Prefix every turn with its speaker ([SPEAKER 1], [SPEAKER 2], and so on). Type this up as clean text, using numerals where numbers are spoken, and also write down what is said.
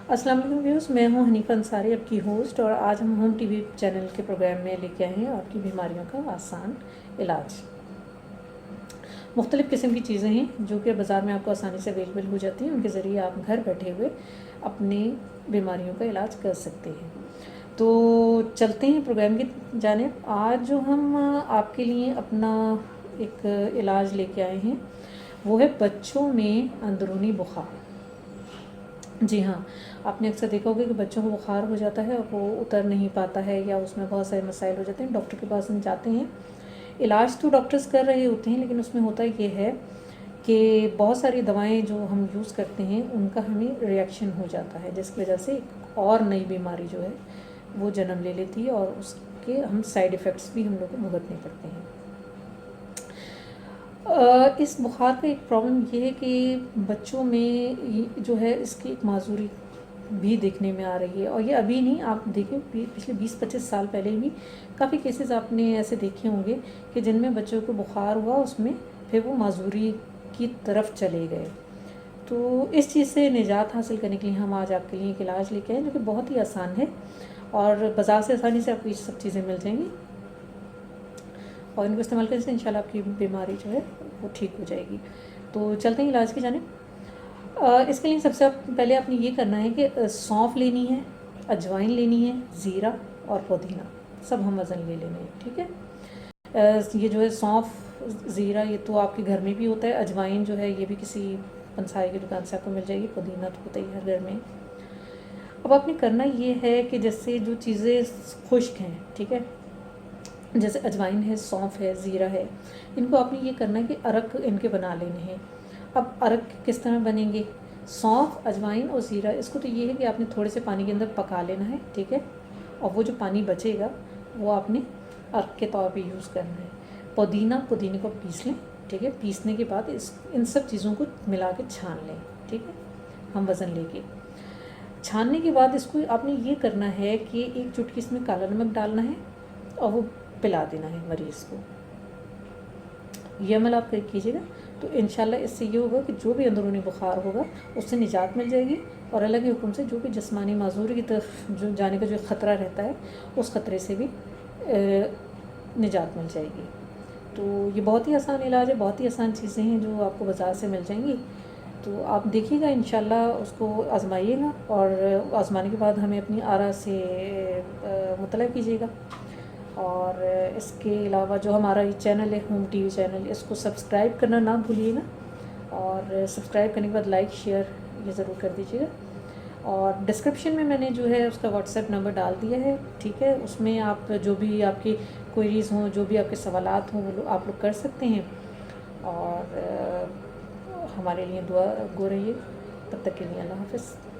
[SPEAKER 1] अस्सलाम वालेकुम व्यूअर्स, मैं हूं हनीफ़ा अंसारी, आपकी होस्ट। और आज हम होम टीवी चैनल के प्रोग्राम में लेके आए हैं आपकी बीमारियों का आसान इलाज। मुख्तलिफ़ किस्म की चीज़ें हैं जो कि बाज़ार में आपको आसानी से अवेलेबल हो जाती हैं। उनके ज़रिए आप घर बैठे हुए अपनी बीमारियों का इलाज कर सकते हैं। तो चलते हैं प्रोग्राम की जानिब। आज जो हम आपके लिए अपना एक इलाज लेके आए हैं वो है बच्चों में अंदरूनी बुखार। जी हाँ, आपने अक्सर देखा होगा कि बच्चों को बुखार हो जाता है और वो उतर नहीं पाता है या उसमें बहुत सारे मसाइल हो जाते हैं। डॉक्टर के पास हम जाते हैं, इलाज तो डॉक्टर्स कर रहे होते हैं, लेकिन उसमें होता ये है कि बहुत सारी दवाएं जो हम यूज़ करते हैं उनका हमें रिएक्शन हो जाता है, जिसकी वजह से एक और नई बीमारी जो है वो जन्म ले लेती है और उसके हम साइड इफ़ेक्ट्स भी हम लोग को भुगतने पड़ते हैं। इस बुखार का एक प्रॉब्लम ये है कि बच्चों में जो है इसकी एक माजूरी भी देखने में आ रही है। और ये अभी नहीं, आप देखें पिछले 20-25 साल पहले भी काफ़ी केसेस आपने ऐसे देखे होंगे कि जिनमें बच्चों को बुखार हुआ, उसमें फिर वो माजूरी की तरफ चले गए। तो इस चीज़ से निजात हासिल करने के लिए हम आज आपके लिए एक इलाज लेके आए जो कि बहुत ही आसान है और बाज़ार से आसानी से आपको ये सब चीज़ें मिल जाएंगी और इनको इस्तेमाल करने से इंशाल्लाह आपकी बीमारी जो है वो ठीक हो जाएगी। तो चलते हैं इलाज की जानिब। इसके लिए सबसे पहले आपने ये करना है कि सौंफ लेनी है, अजवाइन लेनी है, ज़ीरा और पुदीना, सब हम वज़न ले लेने हैं, ठीक है। ये जो है सौंफ, ज़ीरा ये तो आपके घर में भी होता है। अजवाइन जो है ये भी किसी पंसारी की दुकान से आपको मिल जाएगी। पुदीना तो होता ही हर घर में। अब आपने करना ये है कि जैसे जो चीज़ें खुश्क हैं, ठीक है, जैसे अजवाइन है, सौंफ है, ज़ीरा है, इनको आपने ये करना है कि अरक इनके बना लेने हैं। अब अरक किस तरह बनेंगे? सौंफ, अजवाइन और ज़ीरा, इसको तो ये है कि आपने थोड़े से पानी के अंदर पका लेना है, ठीक है, और वो जो पानी बचेगा वो आपने अरक के तौर पे यूज़ करना है। पुदीने को पीस लें, ठीक है। पीसने के बाद इन सब चीज़ों को मिला के छान लें, ठीक है, हम वज़न लेके। छानने के बाद इसको आपने ये करना है कि एक चुटकी इसमें काला नमक डालना है और वो पिला देना है मरीज़ को। ये अमल आप कीजिएगा तो इंशाल्लाह इससे ये होगा कि जो भी अंदरूनी बुखार होगा उससे निजात मिल जाएगी और अल्लाह के हुक्म से जो भी जिस्मानी माजूरी की तरफ जो जाने का जो ख़तरा रहता है उस ख़तरे से भी निजात मिल जाएगी। तो ये बहुत ही आसान इलाज है, बहुत ही आसान चीज़ें हैं जो आपको बाज़ार से मिल जाएंगी। तो आप देखिएगा, इंशाल्लाह उसको आज़माइएगा और आज़माने के बाद हमें अपनी आरा से मुतला कीजिएगा। और इसके अलावा जो हमारा ये चैनल है होम टीवी चैनल, इसको सब्सक्राइब करना ना भूलिएगा और सब्सक्राइब करने के बाद लाइक शेयर ये ज़रूर कर दीजिएगा। और डिस्क्रिप्शन में मैंने जो है उसका व्हाट्सएप नंबर डाल दिया है, ठीक है। उसमें आप जो भी आपकी क्वेरीज़ हों, जो भी आपके सवालात हों, वो आप लोग कर सकते हैं। और हमारे लिए दुआ गो रहिए। तब तक के लिए अल्लाह हाफ़िज़।